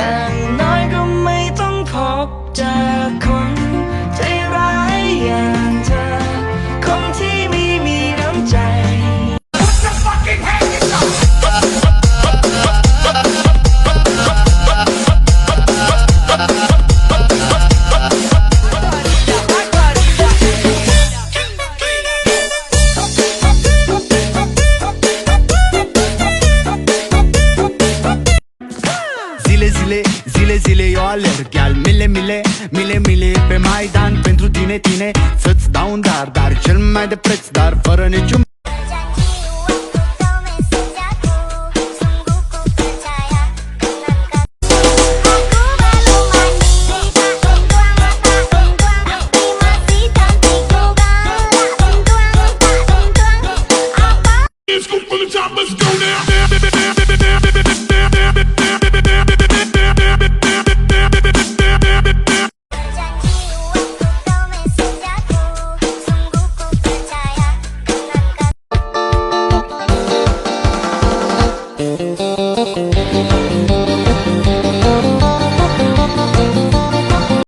อย่างน้อยก็ไม่ต้องพบเจอคนใจร้ายอย่างเธอคนที่ไม่มีน้ำใจ Zile eu alerg, iar mile pe Maidan pentru tine să-ți dau un dar cel mai de preț, dar fără niciun